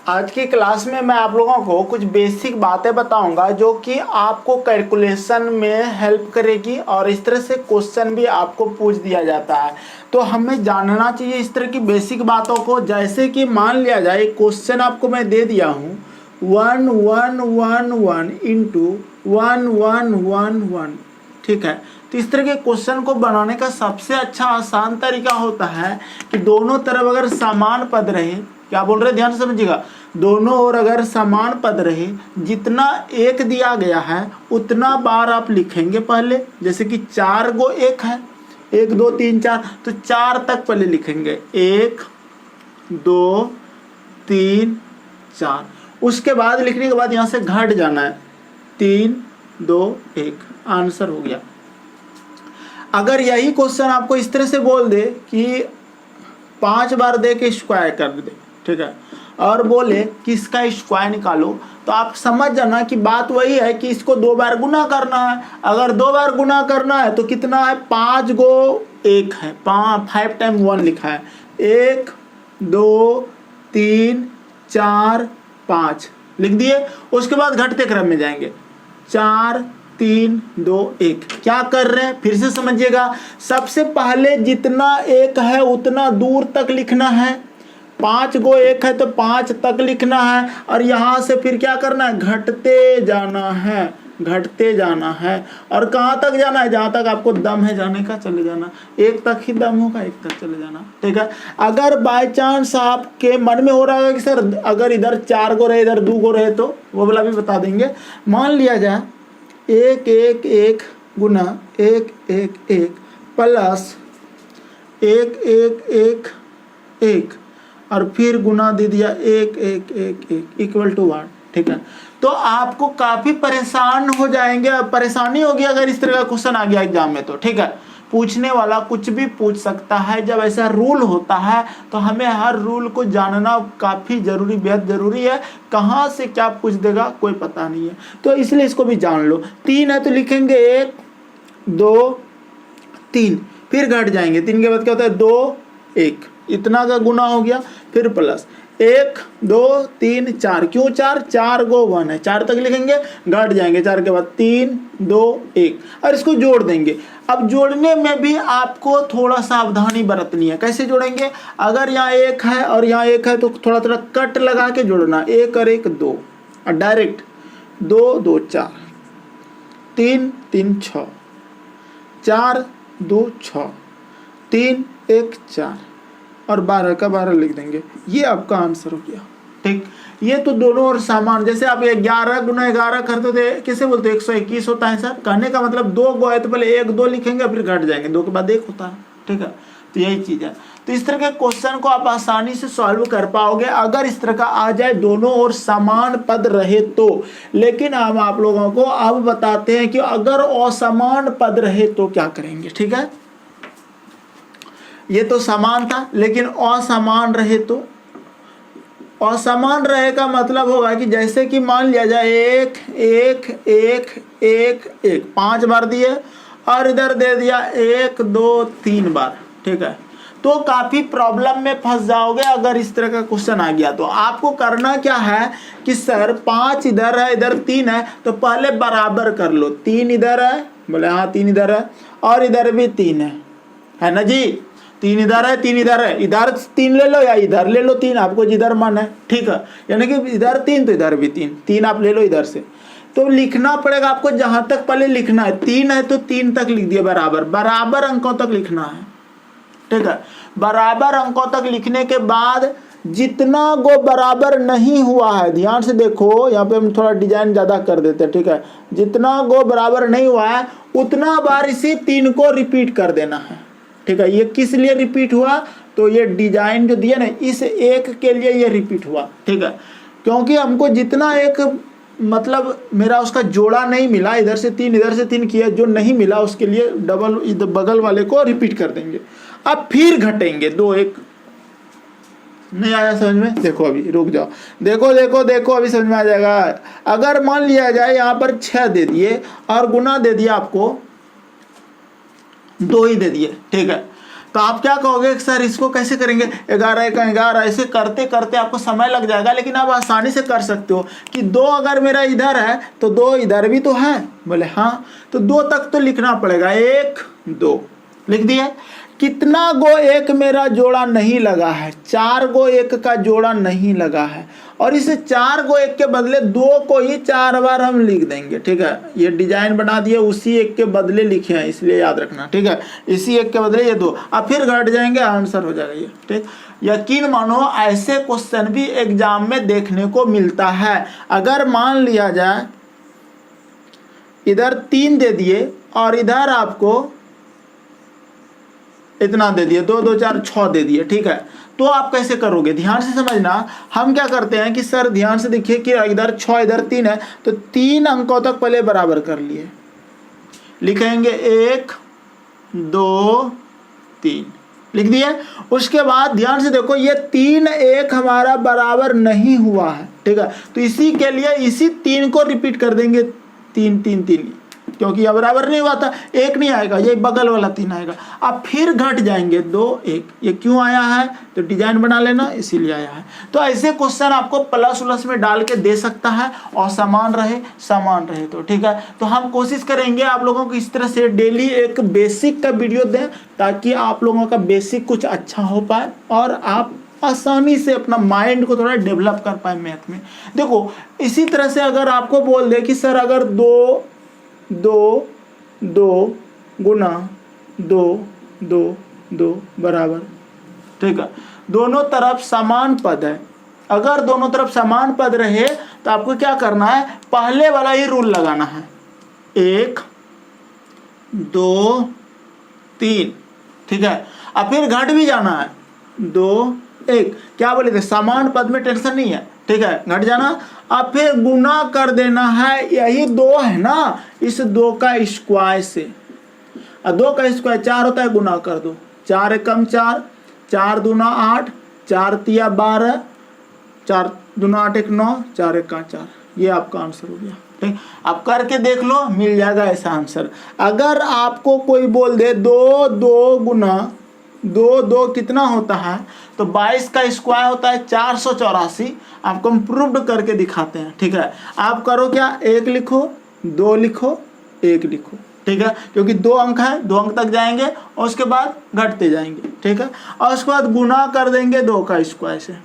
आज की क्लास में मैं आप लोगों को कुछ बेसिक बातें बताऊंगा जो कि आपको कैलकुलेशन में हेल्प करेगी और इस तरह से क्वेश्चन भी आपको पूछ दिया जाता है। तो हमें जानना चाहिए इस तरह की बेसिक बातों को। जैसे कि मान लिया जाए क्वेश्चन आपको मैं दे दिया हूँ 1 1 1 1 इंटू 1 1 1 1, ठीक है। तो इस तरह के क्वेश्चन को बनाने का सबसे अच्छा आसान तरीका होता है कि दोनों तरफ अगर समान पद रहे, क्या बोल रहे ध्यान से समझिएगा, दोनों ओर अगर समान पद रहे, जितना एक दिया गया है उतना बार आप लिखेंगे पहले। जैसे कि 4 गो एक है, 1 2 3 4, तो 4 तक पहले लिखेंगे 1 2 3 4। उसके बाद लिखने के बाद यहाँ से घट जाना है 3 2 1, आंसर हो गया। अगर यही क्वेश्चन आपको इस तरह से बोल दे कि 5 बार दे के स्क्वायर कर दे, ठीक है, और बोले कि इसका स्क्वायर निकालो, तो आप समझ जाना कि बात वही है कि इसको 2 बार गुना करना है। अगर 2 बार गुना करना है तो कितना है, 5 गो एक है, 5 टाइम 1 लिखा है, 1 2 3 4 5 लिख दिए। उसके बाद घटते क्रम में जाएंगे 4 3 2 1। क्या कर रहे हैं फिर से समझिएगा। सबसे पहले जितना एक है उतना दूर तक लिखना है, 5 गो एक है तो 5 तक लिखना है, और यहाँ से फिर क्या करना है, घटते जाना है, घटते जाना है। और कहाँ तक जाना है, जहाँ तक आपको दम है जाने का चले जाना, 1 तक ही दम होगा 1 तक चले जाना, ठीक है। अगर बाय चांस आपके मन में हो रहा है कि सर अगर इधर 4 गो रहे इधर 2 गो रहे, तो वो वाला भी बता देंगे। मान लिया जाए 1 1 1 गुना 1 1 1 प्लस 1 1 1 1 और फिर गुना दे दिया 1 1 1 1 इक्वल टू 1, ठीक है। तो आपको काफी परेशान हो जाएंगे, परेशानी होगी अगर इस तरह का क्वेश्चन आ गया एग्जाम में, तो ठीक है। पूछने वाला कुछ भी पूछ सकता है। जब ऐसा रूल होता है तो हमें हर रूल को जानना काफी जरूरी, बेहद जरूरी है। कहाँ से क्या पूछ देगा कोई पता नहीं है, तो इसलिए इसको भी जान लो। 3 है तो लिखेंगे 1 2 3, फिर घट जाएंगे, 3 के बाद क्या होता है 2 1, इतना का गुना हो गया, फिर प्लस 1 2 3 4, क्यों 4, 4 गो 1 है, 4 तक लिखेंगे, घट जाएंगे 4 के बाद 3 2 1, और इसको जोड़ देंगे। अब जोड़ने में भी आपको थोड़ा सावधानी बरतनी है। कैसे जोड़ेंगे, अगर यहाँ 1 है और यहाँ 1 है तो थोड़ा थोड़ा कट लगा के जोड़ना, 1 और 1 2, और डायरेक्ट 2 2 4 3 3 6 4 2 6 3 1 4 और 12 का 12 लिख देंगे। ये आपका आंसर हो गया, ठीक। ये तो दोनों और सामान, जैसे आप 11 गुना 11 करते थे कैसे बोलते 121 होता है सर। कहने का मतलब 2 गो है तो पहले 1 2 लिखेंगे फिर घट जाएंगे, 2 के बाद 1 होता है, ठीक है। तो यही चीज है। तो इस तरह के क्वेश्चन को आप आसानी से सॉल्व कर पाओगे अगर इस तरह का आ जाए, दोनों ओर समान पद रहे तो। लेकिन हम आप लोगों को अब बताते हैं कि अगर असमान पद रहे तो क्या करेंगे, ठीक है। ये तो समान था, लेकिन असमान रहे तो। असमान रहे का मतलब होगा कि जैसे कि मान लिया जाए 1 1 1 1 1 5 बार दिए और इधर दे दिया 1 2 3 बार, ठीक है। तो काफी प्रॉब्लम में फंस जाओगे अगर इस तरह का क्वेश्चन आ गया। तो आपको करना क्या है कि सर 5 इधर है इधर 3 है, तो पहले बराबर कर लो। 3 इधर है, बोले हाँ 3 इधर है, और इधर भी 3 है ना जी। 3 इधर है 3 इधर है, इधर 3 ले लो या इधर ले लो 3, आपको जिधर मन है, ठीक है। यानी कि इधर 3 तो इधर भी 3, 3 आप ले लो इधर से। तो लिखना पड़ेगा आपको जहां तक पहले लिखना है, 3 है तो 3 तक लिख दिया, बराबर बराबर अंकों तक लिखना है, ठीक है। बराबर अंकों तक लिखने के बाद जितना गो बराबर नहीं हुआ है, ध्यान से देखो, यहाँ पे हम थोड़ा डिजाइन ज्यादा कर देते हैं, ठीक है। जितना गो बराबर नहीं हुआ है उतना बार इसी 3 को रिपीट कर देना है, ठीक है। ये किस लिए रिपीट हुआ, तो ये डिजाइन जो दिया ना इस 1 के लिए ये रिपीट हुआ, ठीक है। क्योंकि हमको जितना एक मतलब मेरा उसका जोड़ा नहीं मिला, इधर से 3 इधर से 3 किया, जो नहीं मिला उसके लिए डबल इधर बगल वाले को रिपीट कर देंगे। अब फिर घटेंगे 2 1। नहीं आया समझ में, देखो अभी रुक जाओ, देखो देखो देखो अभी समझ में आ जाएगा। अगर मान लिया जाए यहाँ पर 6 दे दिए और गुना दे दिया आपको 2 ही दे दिए, ठीक है। तो आप क्या कहोगे कि सर इसको कैसे करेंगे, 11 का 11, ऐसे करते करते आपको समय लग जाएगा, लेकिन आप आसानी से कर सकते हो कि 2 अगर मेरा इधर है तो 2 इधर भी तो है, बोले हाँ, तो 2 तक तो लिखना पड़ेगा, 1 2 लिख दिया। कितना गो 1 मेरा जोड़ा नहीं लगा है, 4 गो 1 का जोड़ा नहीं लगा है, और इसे 4 गो 1 के बदले 2 को ही 4 बार हम लिख देंगे, ठीक है। ये डिजाइन बना दिए, उसी 1 के बदले लिखे हैं, इसलिए याद रखना, ठीक है। इसी 1 के बदले ये 2, अब फिर घट जाएंगे, आंसर हो जाएगा ये, ठीक। यकीन मानो ऐसे क्वेश्चन भी एग्जाम में देखने को मिलता है। अगर मान लिया जाए इधर 3 दे दिए और इधर आपको इतना दे दिए, 2 2 4 6 दे दिए, ठीक है, तो आप कैसे करोगे, ध्यान से समझना। हम क्या करते हैं कि सर ध्यान से देखिए कि इधर 6 इधर 3 है, तो 3 अंकों तक पहले बराबर कर लिए, लिखेंगे 1 2 3 लिख दिए। उसके बाद ध्यान से देखो ये 3 1 हमारा बराबर नहीं हुआ है, ठीक है, तो इसी के लिए इसी 3 को रिपीट कर देंगे, 3 3 3, क्योंकि यह बराबर नहीं हुआ था, 1 नहीं आएगा, ये बगल वाला 3 आएगा। अब फिर घट जाएंगे 2 1, ये क्यों आया है, तो डिजाइन बना लेना, इसीलिए आया है। तो ऐसे क्वेश्चन आपको प्लस उलस में डाल के दे सकता है, और समान रहे तो ठीक है। तो हम कोशिश करेंगे आप लोगों को इस तरह से डेली एक बेसिक का वीडियो दें, ताकि आप लोगों का बेसिक कुछ अच्छा हो पाए और आप आसानी से अपना माइंड को थोड़ा डेवलप कर पाए मैथ में। देखो इसी तरह से अगर आपको बोल दे कि सर अगर 2 2 2 गुना 2 2 2 बराबर, ठीक है, दोनों तरफ समान पद है, अगर दोनों तरफ समान पद रहे तो आपको क्या करना है, पहले वाला ही रूल लगाना है, 1 2 3, ठीक है। अब फिर घट भी जाना है, 2 1, क्या बोले थे, समान पद में टेंशन नहीं है, ठीक है, घट जाना। अब फिर गुना कर देना है, यही 2 है ना, इस 2 का स्क्वायर से, और 2 का स्क्वायर 4 होता है, गुना कर दो, 4 एकम 4, 4 दूना 8, 4 तिया 12, 4 दूना 8 1 9, 4 एका 4, ये आपका आंसर हो गया, ठीक। आप करके देख लो, मिल जाएगा ऐसा आंसर। अगर आपको कोई बोल दे 2 2 गुना 2 2 कितना होता है, तो 22 का स्क्वायर होता है 484, आपको हम प्रूव्ड करके दिखाते हैं, ठीक है। आप करो क्या, 1 लिखो 2 लिखो 1 लिखो, ठीक है, क्योंकि 2 अंक है, 2 अंक तक जाएंगे और उसके बाद घटते जाएंगे, ठीक है। और उसके बाद गुना कर देंगे 2 का स्क्वायर से,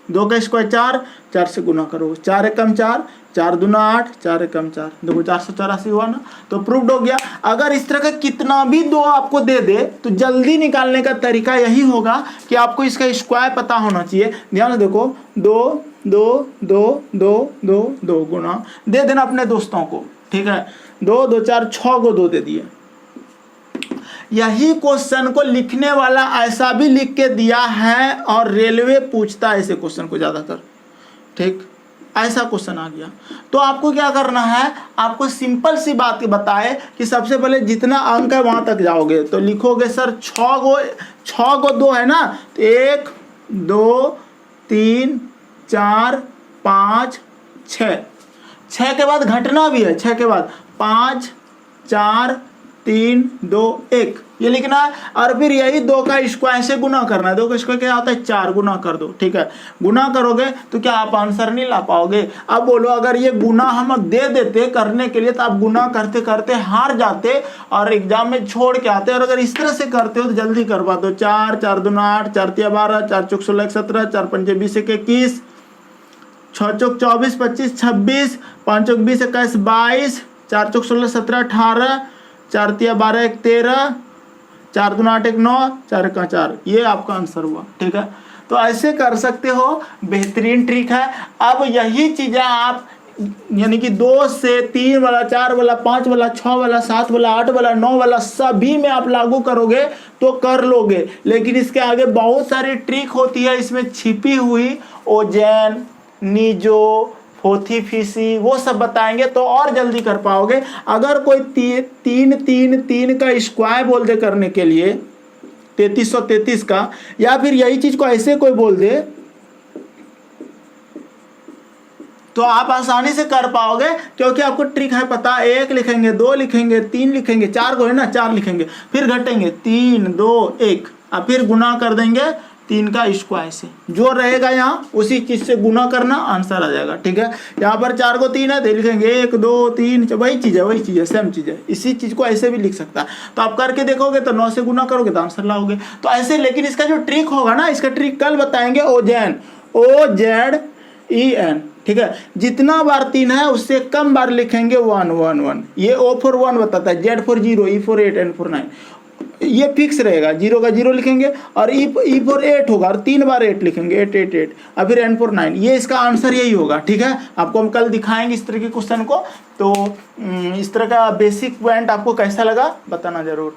2 का स्क्वायर 4, 4 से गुना करो, 4 एकम 4, 4 दूना 8, 4 एकम 4, देखो 484 हुआ ना, तो प्रूव्ड हो गया। अगर इस तरह का कितना भी 2 आपको दे दे तो जल्दी निकालने का तरीका यही होगा कि आपको इसका स्क्वायर पता होना चाहिए। ध्यान से देखो, 2 2 2 2 2 2 गुना दे देना अपने दोस्तों को, ठीक है, 2 2 4 6 को 2 दे दिए। यही क्वेश्चन को लिखने वाला ऐसा भी लिख के दिया है, और रेलवे पूछता है ऐसे क्वेश्चन को ज्यादातर, ठीक, ऐसा क्वेश्चन आ गया। तो आपको क्या करना है, आपको सिंपल सी बात बताए कि सबसे पहले जितना अंक है वहां तक जाओगे, तो लिखोगे सर 6 गो 2 है ना, तो 1 2 3 4 5 6 के बाद घटना भी है, 6 के बाद 5 4 3 2 1 ये लिखना है, और फिर यही 2 का स्क्वायर से गुना करना है। 2 का स्क्वायर क्या होता है, 4, गुना कर दो, ठीक है। गुना करोगे तो क्या आप आंसर नहीं ला पाओगे। अब बोलो अगर ये गुना हम दे देते करने के लिए, तो आप गुना करते करते हार जाते और एग्जाम में छोड़ के आते, और अगर इस तरह से करते हो तो जल्दी कर पाते हो। 4 4 दूना 8, 4 तिया 12, 4 चौक 16 17, 4 पंचे 20 21, 6 चौक 24 25 26, 5 चौक 20 21 22, 4 चौक 16 17 18, 4 तिया 12 1 13, 4 दूना 8 1 9, 4 का 4, ये आपका आंसर हुआ, ठीक है। तो ऐसे कर सकते हो, बेहतरीन ट्रिक है। अब यही चीजें आप यानी कि 2 से 3 वाला, 4 वाला, 5 वाला, 6 वाला, 7 वाला, 8 वाला, 9 वाला सभी में आप लागू करोगे तो कर लोगे। लेकिन इसके आगे बहुत सारी ट्रिक होती है इसमें छिपी हुई, ओजन, नीजो, फोथीफिसी, वो सब बताएंगे तो और जल्दी कर पाओगे। अगर कोई 3 3 3 का स्क्वायर बोल दे करने के लिए 3333 का, या फिर यही चीज को ऐसे कोई बोल दे, तो आप आसानी से कर पाओगे, क्योंकि आपको ट्रिक है पता। 1 लिखेंगे, 2 लिखेंगे, 3 लिखेंगे, 4 को है ना 4 लिखेंगे, फिर घटेंगे 3 2 1, अब फिर गुना कर देंगे 3 का स्क्वायर से, जो रहेगा यहाँ उसी चीज से गुना करना, आंसर आ जाएगा। ठीक है, यहाँ पर 4 को 3 है तो लिखेंगे 1 2 3, वही चीज है, सेम चीज है। इसी चीज को ऐसे भी लिख सकता है। तो आप करके देखोगे तो 9 से गुना करोगे तो आंसर लाओगे। तो ऐसे, लेकिन इसका जो ट्रिक होगा ना, इसका ट्रिक कल बताएंगे। OZEN, ठीक है, जितना बार 3 है उससे कम बार लिखेंगे 1 1 1। ये O for 1 बताता है, Z for 0, E for 8, N for 9, ये फिक्स रहेगा। 0 का 0 लिखेंगे और E for 8 होगा और 3 बार 8 लिखेंगे, 8 8 8, और फिर N for 9। ये इसका आंसर यही होगा। ठीक है, आपको हम कल दिखाएंगे इस तरह के क्वेश्चन को। तो इस तरह का बेसिक पॉइंट आपको कैसा लगा बताना जरूर।